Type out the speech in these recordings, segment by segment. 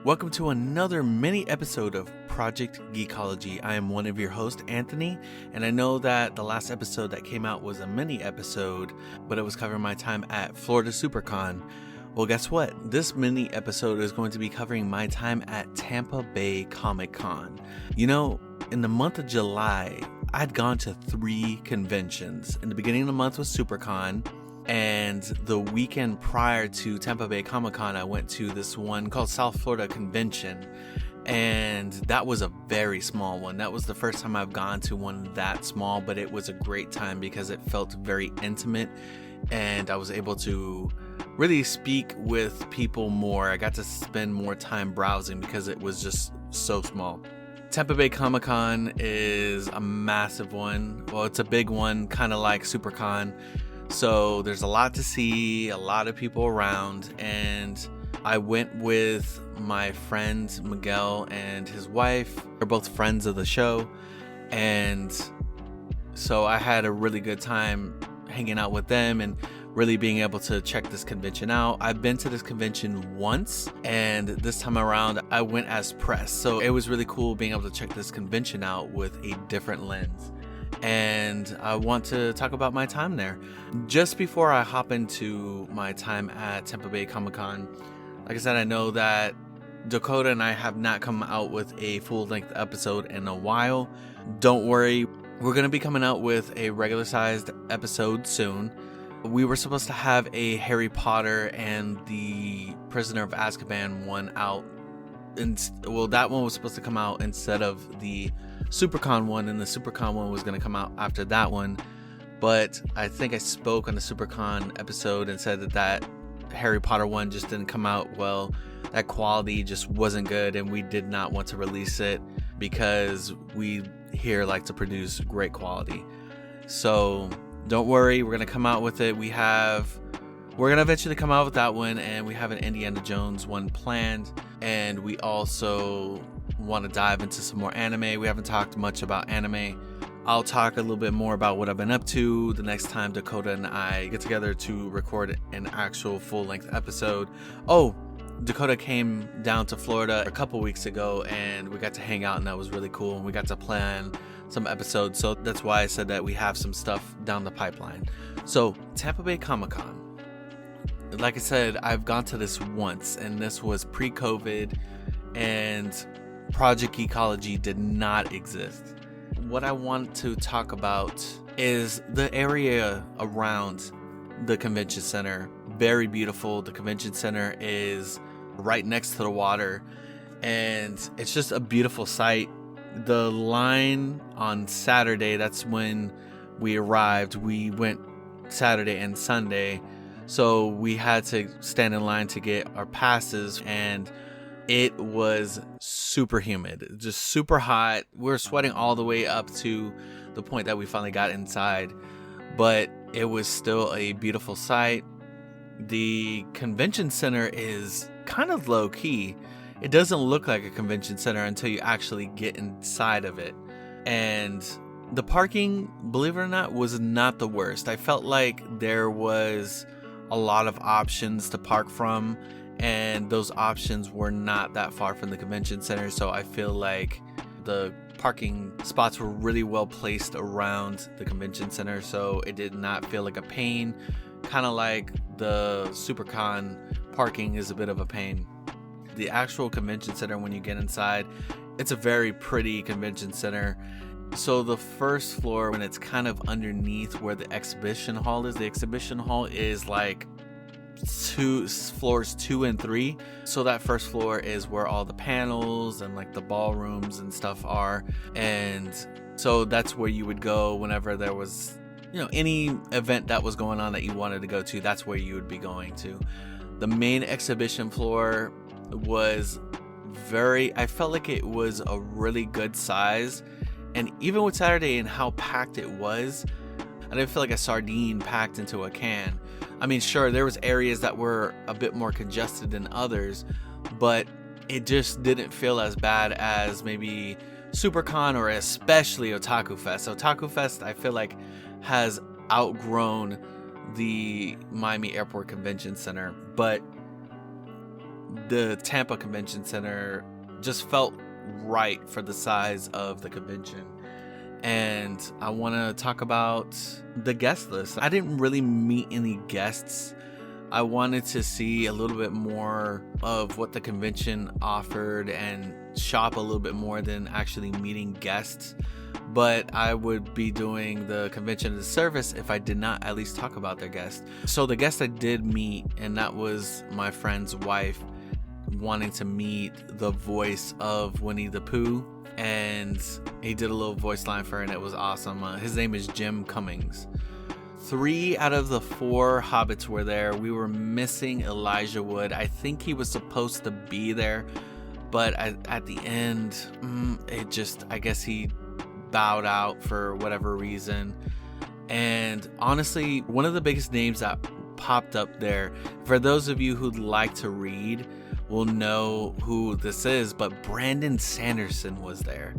Welcome to another mini episode of Project Geekology. I am one of your hosts, Anthony, and I know that the last episode that came out was a mini episode, but it was covering my time at Florida SuperCon. Well, guess what? This mini episode is going to be covering my time at Tampa Bay Comic Con. You know, in the month of July, I'd gone to 3 conventions. In the beginning of the month was SuperCon, and the weekend prior to Tampa Bay Comic Con, I went to this one called South Florida Convention, and that was a very small one. That was the first time I've gone to one that small, but it was a great time because it felt very intimate, and I was able to really speak with people more. I got to spend more time browsing because it was just so small. Tampa Bay Comic Con is a massive one. Well, it's a big one, kind of like SuperCon. So there's a lot to see, a lot of people around, and I went with my friend Miguel and his wife. They're both friends of the show, and so I had a really good time hanging out with them and really being able to check this convention out. I've been to this convention once, and this time around I went as press, so it was really cool being able to check this convention out with a different lens. And I want to talk about my time there. Just before I hop into my time at Tampa Bay Comic Con, like I said, I know that Dakota and I have not come out with a full-length episode in a while. Don't worry, we're going to be coming out with a regular-sized episode soon. We were supposed to have a Harry Potter and the Prisoner of Azkaban one out. Well, that one was supposed to come out instead of the SuperCon one, and the SuperCon one was going to come out after that one. But I think I spoke on the SuperCon episode and said that Harry Potter one just didn't come out well. That quality just wasn't good, and we did not want to release it because we here like to produce great quality. So don't worry, we're going to come out with it. We're going to eventually come out with that one, and we have an Indiana Jones one planned, and we also want to dive into some more anime. We haven't talked much about anime. I'll talk a little bit more about what I've been up to the next time Dakota and I get together to record an actual full-length episode. Oh, Dakota came down to Florida a couple weeks ago, and we got to hang out, and that was really cool, and we got to plan some episodes, so that's why I said that we have some stuff down the pipeline. So, Tampa Bay Comic Con. Like I said, I've gone to this once, and this was pre-COVID, and Project Geekology did not exist. What I want to talk about is the area around the convention center. Very beautiful. The convention center is right next to the water, and it's just a beautiful sight. The line on Saturday, that's when we arrived. We went Saturday and Sunday, so we had to stand in line to get our passes, and it was super humid, just super hot. We were sweating all the way up to the point that we finally got inside, but it was still a beautiful sight. The convention center is kind of low key. It doesn't look like a convention center until you actually get inside of it. And the parking, believe it or not, was not the worst. I felt like there was a lot of options to park from, and those options were not that far from the convention center, so I feel like the parking spots were really well placed around the convention center, so it did not feel like a pain. Kind of like the SuperCon parking is a bit of a pain. The actual convention center, when you get inside, it's a very pretty convention center. So the first floor, when it's kind of underneath where the exhibition hall is, the exhibition hall is like floors 2 and 3. So that first floor is where all the panels and like the ballrooms and stuff are. And so that's where you would go whenever there was, any event that was going on that you wanted to go to. That's where you would be going to. The main exhibition floor was I felt like it was a really good size. And even with Saturday and how packed it was, I didn't feel like a sardine packed into a can. I mean, sure, there was areas that were a bit more congested than others, but it just didn't feel as bad as maybe SuperCon or especially Otaku Fest. Otaku Fest, I feel like, has outgrown the Miami Airport Convention Center, but the Tampa Convention Center just felt right for the size of the convention. And I want to talk about the guest list. I didn't really meet any guests. I wanted to see a little bit more of what the convention offered and shop a little bit more than actually meeting guests. But I would be doing the convention a disservice if I did not at least talk about their guests. So the guest I did meet, and that was my friend's wife, wanting to meet the voice of Winnie the Pooh. And he did a little voice line for her, and it was awesome. His name is Jim Cummings. 3 out of the 4 hobbits were there. We were missing Elijah Wood. I think he was supposed to be there, but at the end, I guess he bowed out for whatever reason. And honestly, one of the biggest names that popped up there, for those of you who'd like to read, will know who this is, but Brandon Sanderson was there.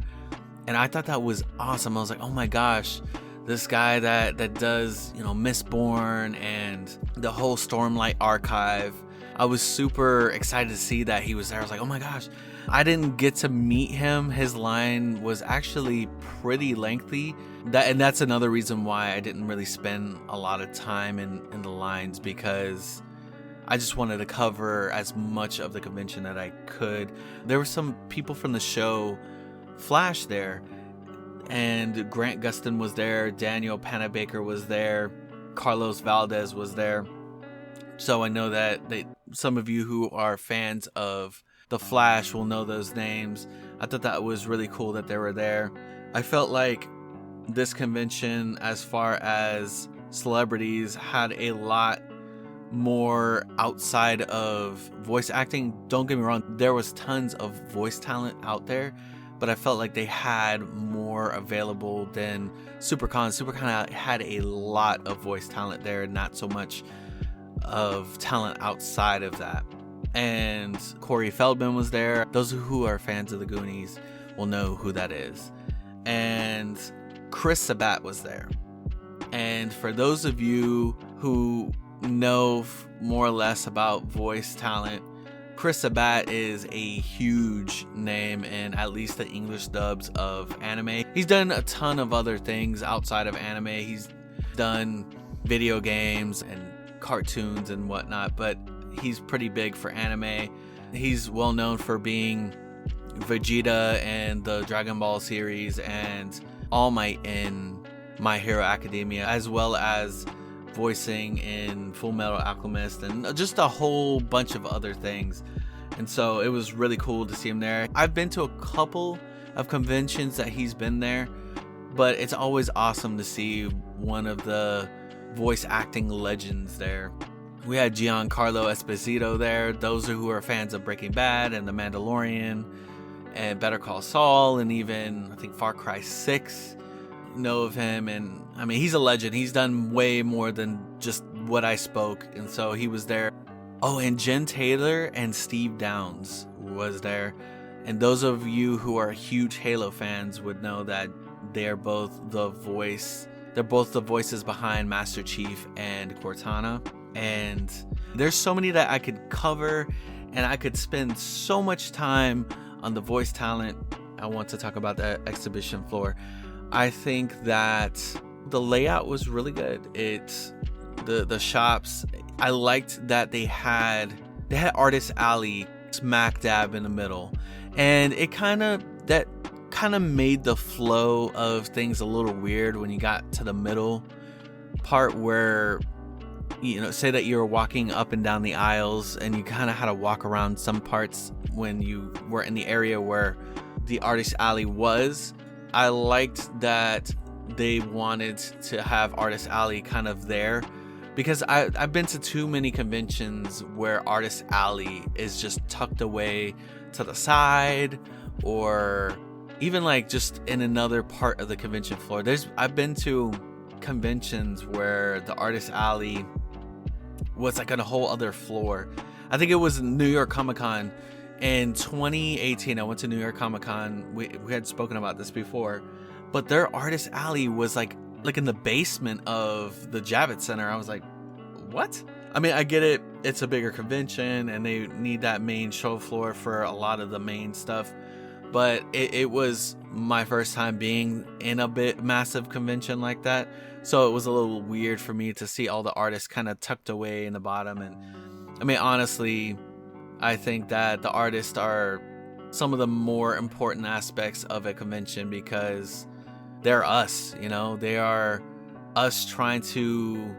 And I thought that was awesome. I was like, oh my gosh, this guy that does, Mistborn and the whole Stormlight archive. I was super excited to see that he was there. I was like, oh my gosh. I didn't get to meet him. His line was actually pretty lengthy. That's another reason why I didn't really spend a lot of time in the lines, because I just wanted to cover as much of the convention that I could. There were some people from the show Flash there, and Grant Gustin was there, Daniel Panabaker was there, Carlos Valdez was there. So I know that some of you who are fans of The Flash will know those names. I thought that was really cool that they were there. I felt like this convention, as far as celebrities, had a lot more outside of voice acting. Don't get me wrong, there was tons of voice talent out there, but I felt like they had more available than SuperCon. SuperCon had a lot of voice talent there, not so much of talent outside of that. And Corey Feldman was there. Those who are fans of the Goonies will know who that is. And Chris Sabat was there. And for those of you who know more or less about voice talent, Chris Sabat is a huge name in at least the English dubs of anime. He's done a ton of other things outside of anime. He's done video games and cartoons and whatnot, but he's pretty big for anime. He's well known for being Vegeta in the Dragon Ball series and All Might in My Hero Academia, as well as voicing in Full Metal Alchemist and just a whole bunch of other things. And so it was really cool to see him there. I've been to a couple of conventions that he's been there, but it's always awesome to see one of the voice acting legends there. We had Giancarlo Esposito there. Those who are fans of Breaking Bad and The Mandalorian and Better Call Saul and even I think Far Cry 6 know of him. And I mean, he's a legend. He's done way more than just what I spoke. And so he was there. Oh, and Jen Taylor and Steve Downs was there. And those of you who are huge Halo fans would know that they're both the voices behind Master Chief and Cortana. And there's so many that I could cover, and I could spend so much time on the voice talent. I want to talk about the exhibition floor. I think that the layout was really good. The shops, I liked that they had Artist Alley smack dab in the middle, and it kind of made the flow of things a little weird when you got to the middle part where, say that you were walking up and down the aisles and you kind of had to walk around some parts when you were in the area where the Artist Alley was. I liked that they wanted to have Artist Alley kind of there, because I've been to too many conventions where Artist Alley is just tucked away to the side, or even like just in another part of the convention floor. I've been to conventions where the Artist Alley was like on a whole other floor. I think it was New York Comic Con in 2018. I went to New York Comic Con. We had spoken about this before, but their Artist Alley was like in the basement of the Javits Center. I was like, what? I mean, I get it. it's a bigger convention and they need that main show floor for a lot of the main stuff. But it was my first time being in a massive convention like that. So it was a little weird for me to see all the artists kind of tucked away in the bottom. And I mean, honestly, I think that the artists are some of the more important aspects of a convention because they're us, they are us trying to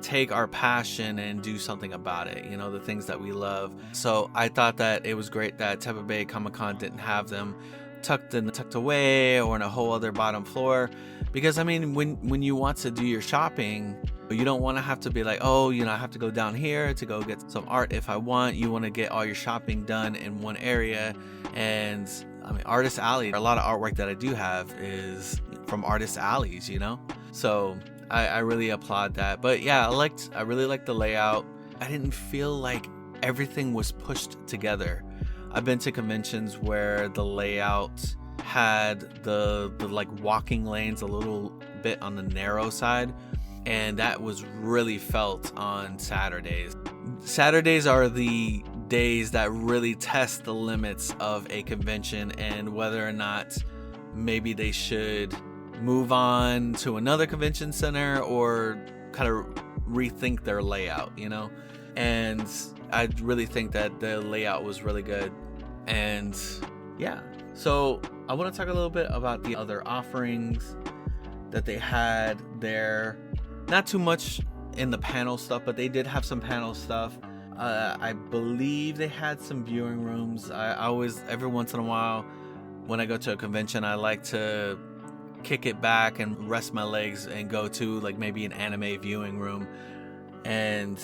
take our passion and do something about it, the things that we love. So I thought that it was great that Tampa Bay Comic-Con didn't have them tucked away or in a whole other bottom floor, because I mean, when you want to do your shopping, you don't want to have to be like, oh, I have to go down here to go get some art if I want. You want to get all your shopping done in one area. And I mean, Artist Alley, a lot of artwork that I do have is from Artist Alleys, so I really applaud that. But yeah, I really liked the layout. I didn't feel like everything was pushed together. I've been to conventions where the layout had the like walking lanes a little bit on the narrow side, and that was really felt on Saturdays. Saturdays are the days that really test the limits of a convention and whether or not maybe they should move on to another convention center or kind of rethink their layout, and I really think that the layout was really good. And yeah, so I want to talk a little bit about the other offerings that they had there. Not too much in the panel stuff, but they did have some panel stuff. I believe they had some viewing rooms. I always, every once in a while when I go to a convention, I like to kick it back and rest my legs and go to like maybe an anime viewing room. And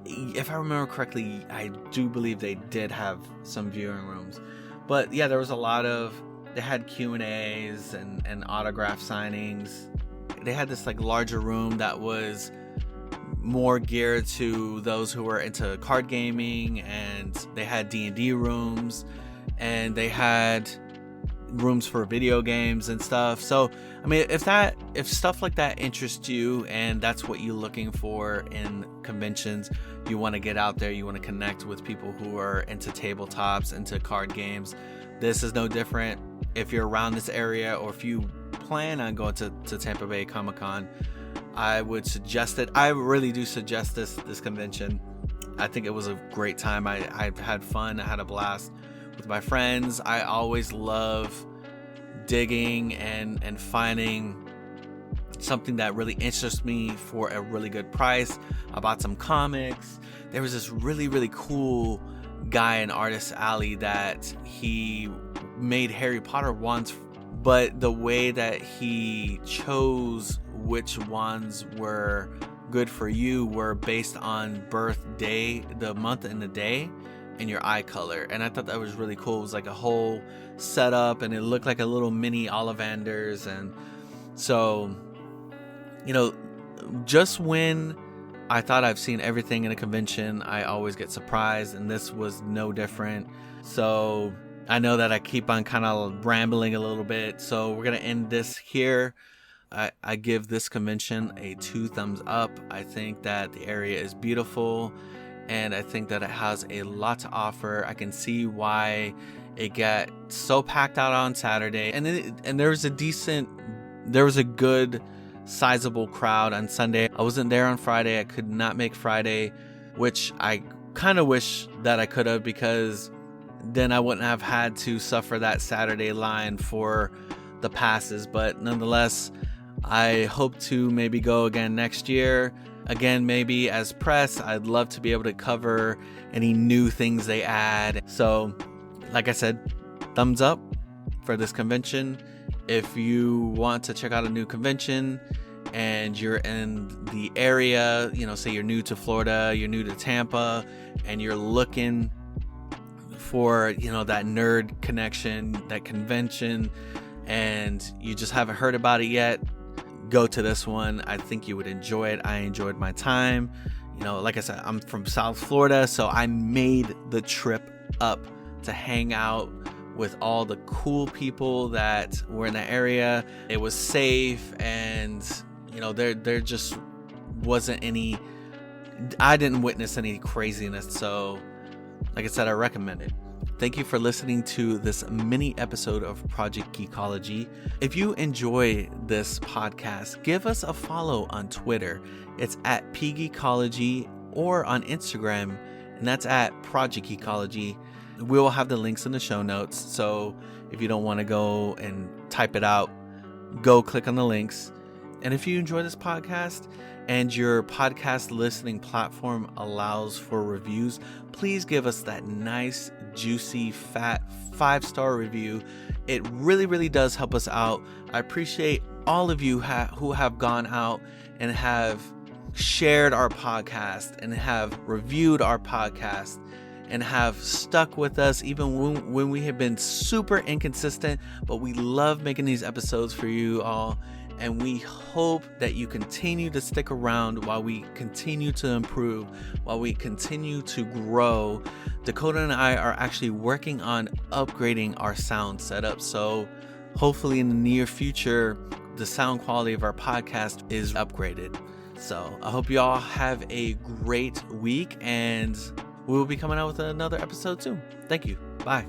if I remember correctly, I do believe they did have some viewing rooms. But yeah, there was they had Q&As and autograph signings. They had this like larger room that was more geared to those who were into card gaming, and they had D&D rooms, and they had rooms for video games and stuff. So I mean, if stuff like that interests you and that's what you're looking for in conventions, you want to get out there, you want to connect with people who are into tabletops, into card games, this is no different. If you're around this area, or if you plan on going to Tampa Bay Comic-Con, I would suggest it. I really do suggest this convention. I think it was a great time. I've had fun. I had a blast with my friends. I always love digging and finding something that really interests me for a really good price. I bought some comics. There was this really, really cool guy in Artist Alley that he made Harry Potter wands, but the way that he chose which wands were good for you were based on birthday, the month and the day, and your eye color. And I thought that was really cool. It was like a whole setup, and it looked like a little mini Ollivanders. And so, just when I thought I've seen everything in a convention, I always get surprised, and this was no different. So I know that I keep on kind of rambling a little bit, so we're gonna end this here. I give this convention a 2 thumbs up. I think that the area is beautiful, and I think that it has a lot to offer. I can see why it got so packed out on Saturday, and there was a good sizable crowd on Sunday. I wasn't there on Friday. I could not make Friday, which I kind of wish that I could have, because then I wouldn't have had to suffer that Saturday line for the passes. But nonetheless, I hope to maybe go again next year. Again, maybe as press. I'd love to be able to cover any new things they add. So, like I said, thumbs up for this convention. If you want to check out a new convention and you're in the area, say you're new to Florida, you're new to Tampa, and you're looking for, that nerd connection, that convention, and you just haven't heard about it yet, go to this one. I think you would enjoy it. I enjoyed my time. Like I said, I'm from South Florida, so I made the trip up to hang out with all the cool people that were in the area. It was safe, and there just wasn't any I didn't witness any craziness, so like I said, I recommend it. Thank you for listening to this mini episode of Project Geekology. If you enjoy this podcast, give us a follow on Twitter. It's at pgeekology, or on Instagram, and that's at Project Geekology. We will have the links in the show notes, so if you don't want to go and type it out, go click on the links. And if you enjoy this podcast and your podcast listening platform allows for reviews, please give us that nice, juicy, fat 5-star review. It really, really does help us out. I appreciate all of you who have gone out and have shared our podcast and have reviewed our podcast and have stuck with us even when we have been super inconsistent, but we love making these episodes for you all, and we hope that you continue to stick around while we continue to improve, while we continue to grow. Dakota and I are actually working on upgrading our sound setup, so hopefully in the near future the sound quality of our podcast is upgraded. So I hope you all have a great week, and we will be coming out with another episode soon. Thank you. Bye.